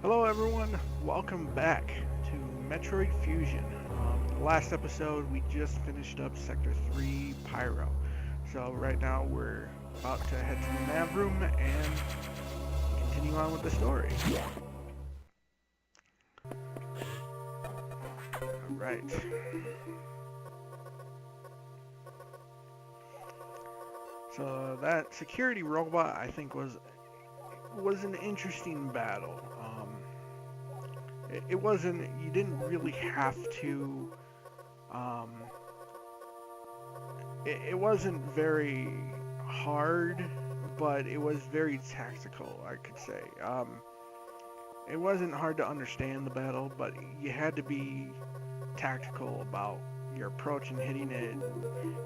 Hello everyone, welcome back to Metroid Fusion. Last episode we just finished up Sector 3 Pyro. So right now we're about to head to the nav room and continue on with the story. Alright. So that security robot I think was an interesting battle. It wasn't, you didn't really have to, it wasn't very hard, but it was very tactical, I could say. It wasn't hard to understand the battle, but you had to be tactical about your approach and hitting it, and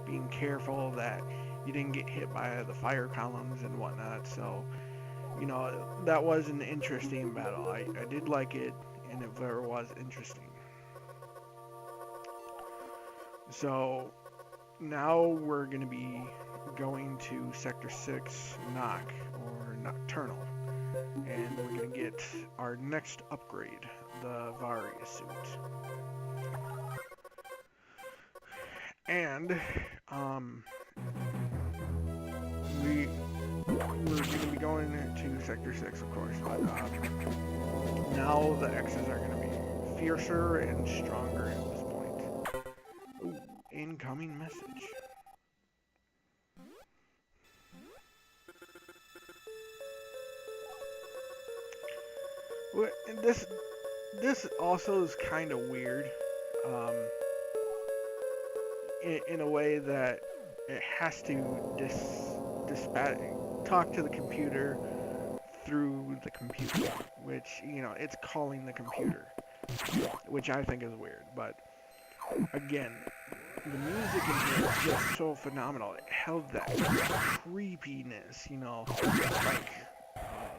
being careful that you didn't get hit by the fire columns and whatnot. So, you know, that was an interesting battle. I did like it, and it very was interesting. So now we're going to be going to Sector 6 Knock, or Nocturnal, and we're going to get our next upgrade, the Varia suit. And we're going to be going to Sector 6, of course, but now the X's are going to be fiercer and stronger at this point. Ooh, incoming message. Well, and this also is kind of weird, in a way that it has to talk to the computer through the computer, which, you know, it's calling the computer, which I think is weird. But again, the music in here is just so phenomenal. It held that creepiness, you know, like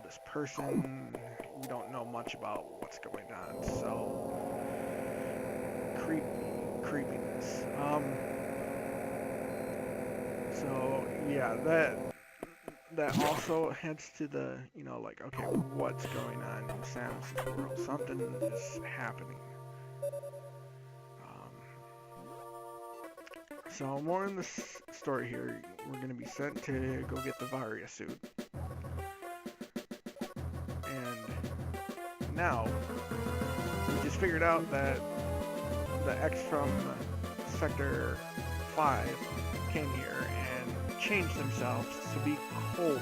this person, we don't know much about what's going on, so creepiness. So yeah, that also heads to the, you know, like, okay, what's going on in Samus's world? Something is happening. So more in this story here, we're going to be sent to go get the Varia suit. And now, we just figured out that the X from Sector 5 came here and changed themselves to be cold.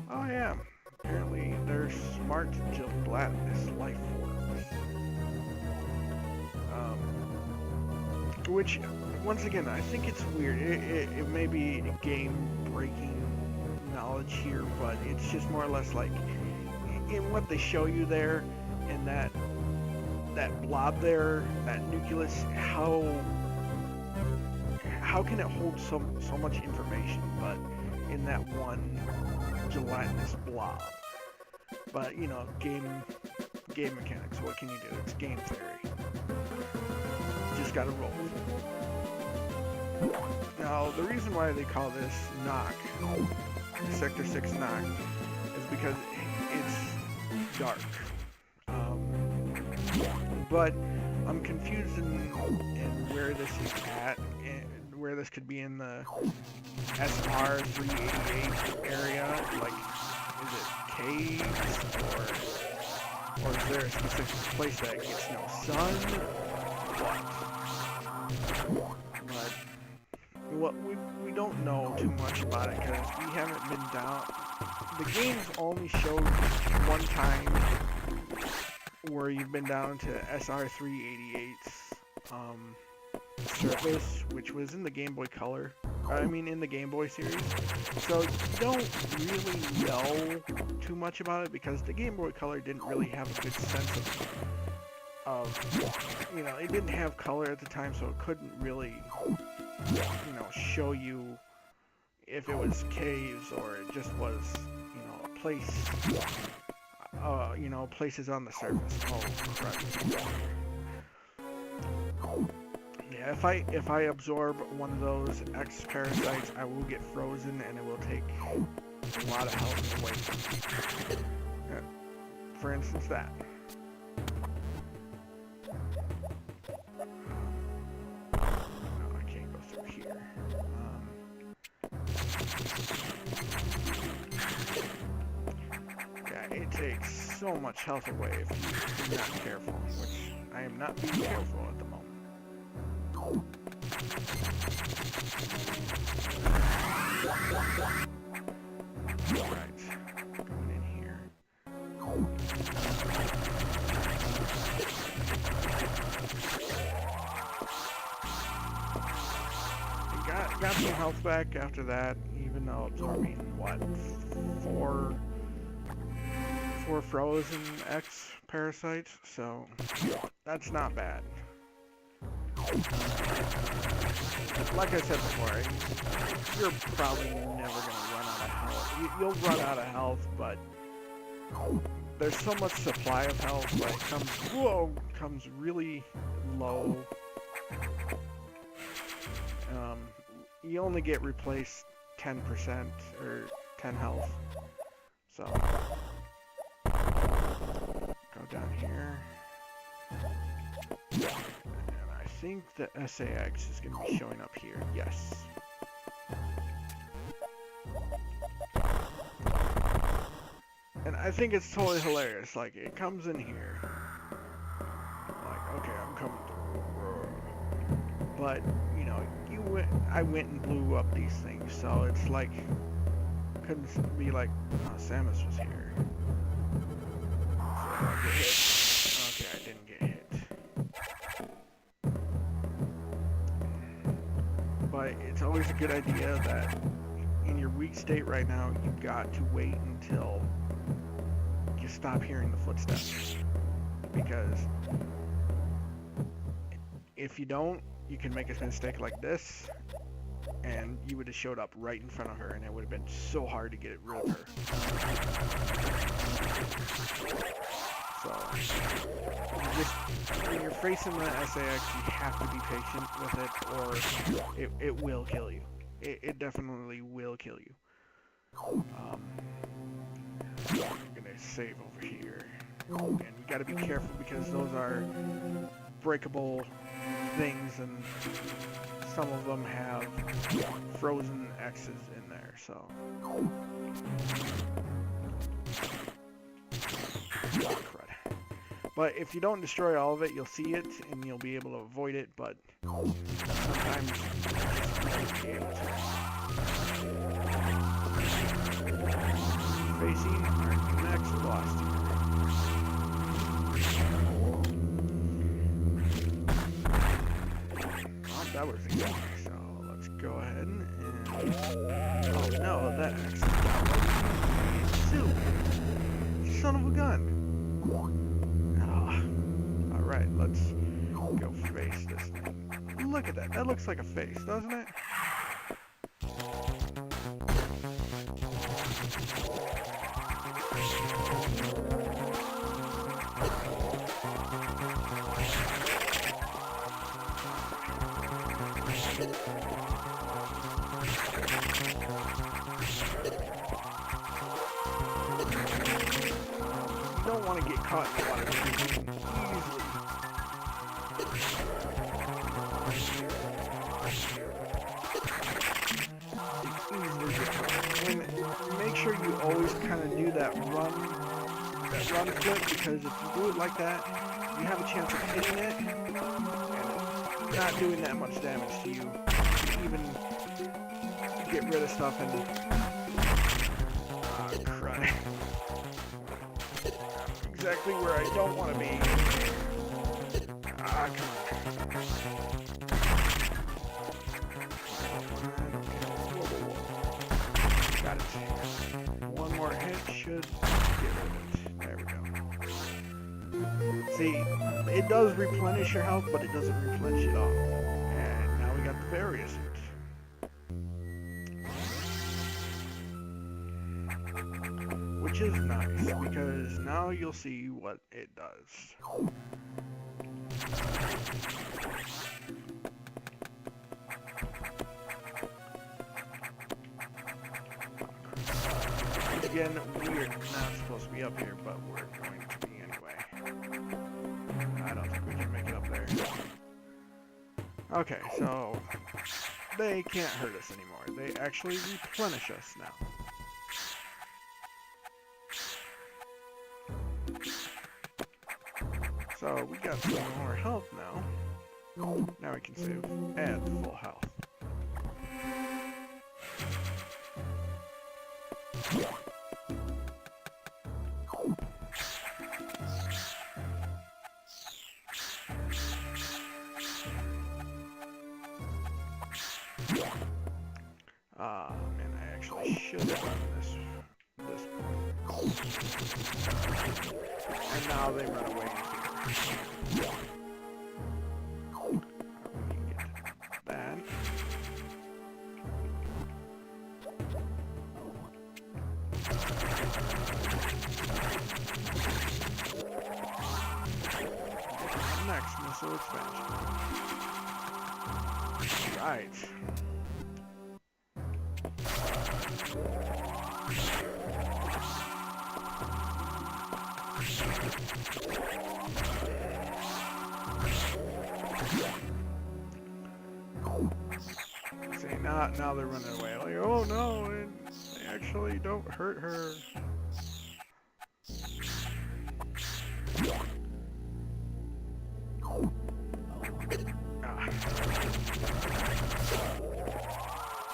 Oh yeah, apparently they're smart gelatinous life forms. Which, once again, I think it's weird. It may be game-breaking knowledge here, but it's just more or less like, in what they show you there, and that blob there, that nucleus, how can it hold so much information, but in that one gelatinous blob? But, you know, game mechanics, what can you do? It's game theory. Just gotta roll with it. Now, the reason why they call this Knock, Sector 6 Knock, is because it's dark. But I'm confused in where this is at, and where this could be in the SR 388 area. Like, is it caves, or is there a specific place that gets no sun? But we don't know too much about it because we haven't been down. The game's only showed one time where you've been down to SR 388's surface, which was in the Game Boy Color. I mean, in the Game Boy series. So you don't really know too much about it because the Game Boy Color didn't really have a good sense of, you know, it didn't have color at the time, so it couldn't really, you know, show you if it was caves or it just was, you know, a place, you know, places on the surface. Oh, crap. Yeah, if I absorb one of those X parasites, I will get frozen and it will take a lot of health away. for instance, that. No, I can't go through here. Yeah, it takes so much health away if you're not careful, which I am not being careful at the moment. Right, going in here. Got some health back after that, even though absorbing, what, four frozen X parasites, so that's not bad. Like I said before, you're probably never going to run out of health. You'll run out of health, but there's so much supply of health that it comes really low. You only get replaced 10% or 10 health. So go down here. And I think the SAX is going to be showing up here. Yes. And I think it's totally hilarious. Like, it comes in here. Like, okay, I'm coming through. But, you know, I went and blew up these things, so it's like, couldn't be like, oh, Samus was here. So okay, I didn't get hit. But it's always a good idea that in your weak state right now, you've got to wait until you stop hearing the footsteps. Because if you don't, you can make a mistake like this, and you would have showed up right in front of her, and it would have been so hard to get rid of her. So, when you're facing the SAX, you have to be patient with it, or it will kill you. It definitely will kill you. I'm gonna save over here, and you gotta be careful because those are breakable things, and some of them have frozen X's in there, so. Crud. But if you don't destroy all of it, you'll see it, and you'll be able to avoid it, but sometimes you won't be able to. Facing our next boss. That was easy, so let's go ahead and... Oh no, that actually got soup! Son of a gun! Oh. Alright, let's go face this thing. Look at that, that looks like a face, doesn't it? You don't want to get caught in a lot of easily. And make sure you always kind of do that run flip, because if you do it like that, you have a chance of hitting it and not doing that much damage to you. Even get rid of stuff and crud. Exactly where I don't want to be. Come on. Got it. One more hit should get rid of it. There we go. See, it does replenish your health, but it doesn't replenish it all. And now we got the various hit. Which is nice, because now you'll see what it does. Again, we are not supposed to be up here, but we're going to Okay, so they can't hurt us anymore. They actually replenish us now. So we got some more health now. Now we can save at full health. And I actually should have done this point. And now they run away in fear. We can get that. Next missile expansion. Right. See, now they're running away. Like, oh no, and they actually don't hurt her.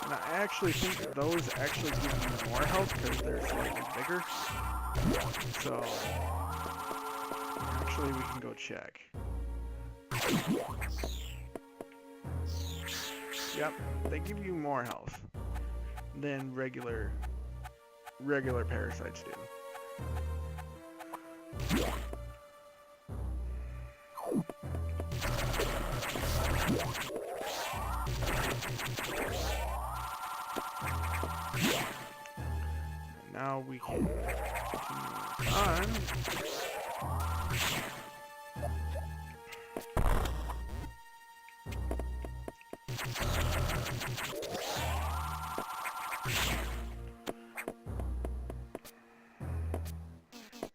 And I actually think those actually give you more health because they're slightly bigger. So, actually we can go check. Yep, they give you more health than regular parasites do. Now we can continue on.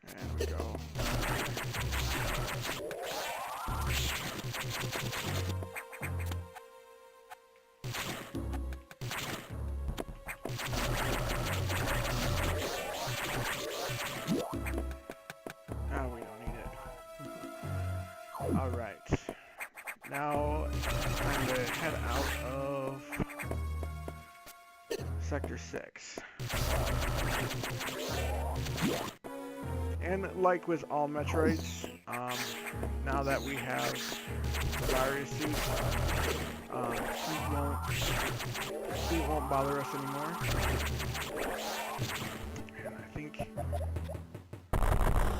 And we go. Alright, now time to head out of Sector 6. And like with all Metroids, now that we have the virus suit, heat won't bother us anymore. And I think,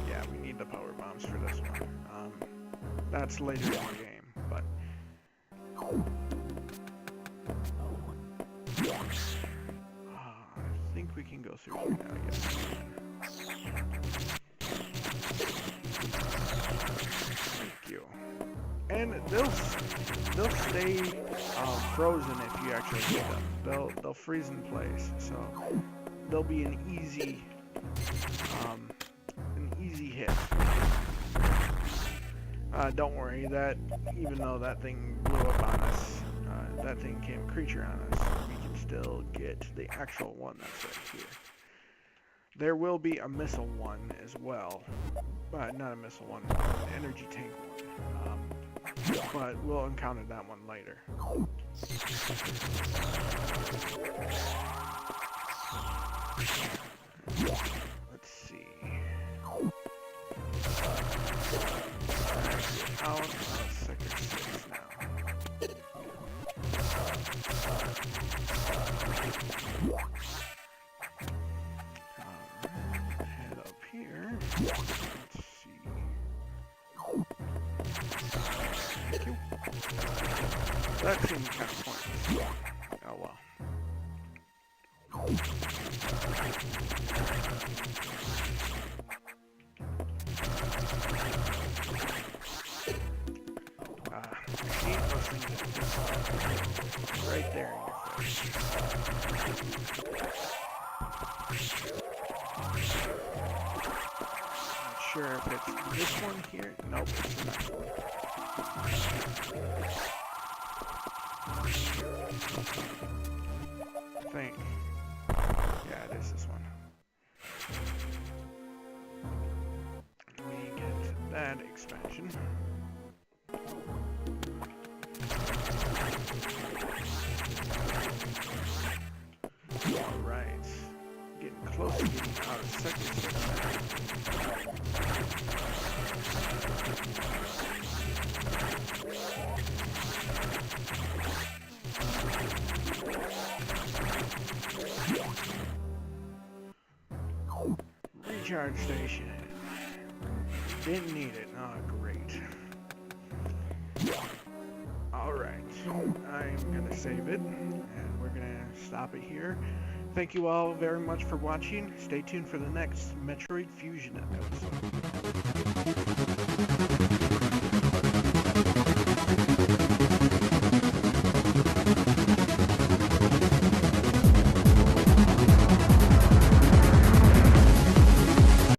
yeah, we need the power bombs for this one. That's later in the game, but I think we can go through here now, yes. Thank you. And they'll stay frozen if you actually hit them. They'll freeze in place, so they'll be an easy hit. Don't worry, that even though that thing blew up on us, that thing came a creature on us, we can still get the actual one that's right here. There will be a missile one as well. Not a missile one, an energy tank one. But we'll encounter that one later. Let's see. Out of Sector 6 now. Head up here. Let's see. Thank you. That seemed kind of pointless. Oh well. Right there in your face. Not sure if it's this one here. Nope, it's the next one. I think. Yeah, it is this one. We get that expansion. Alright. Getting close to getting out of second section. Recharge station. Didn't need it. Oh, great. Alright. I'm gonna save it, and we're gonna stop it here. Thank you all very much for watching. Stay tuned for the next Metroid Fusion episode.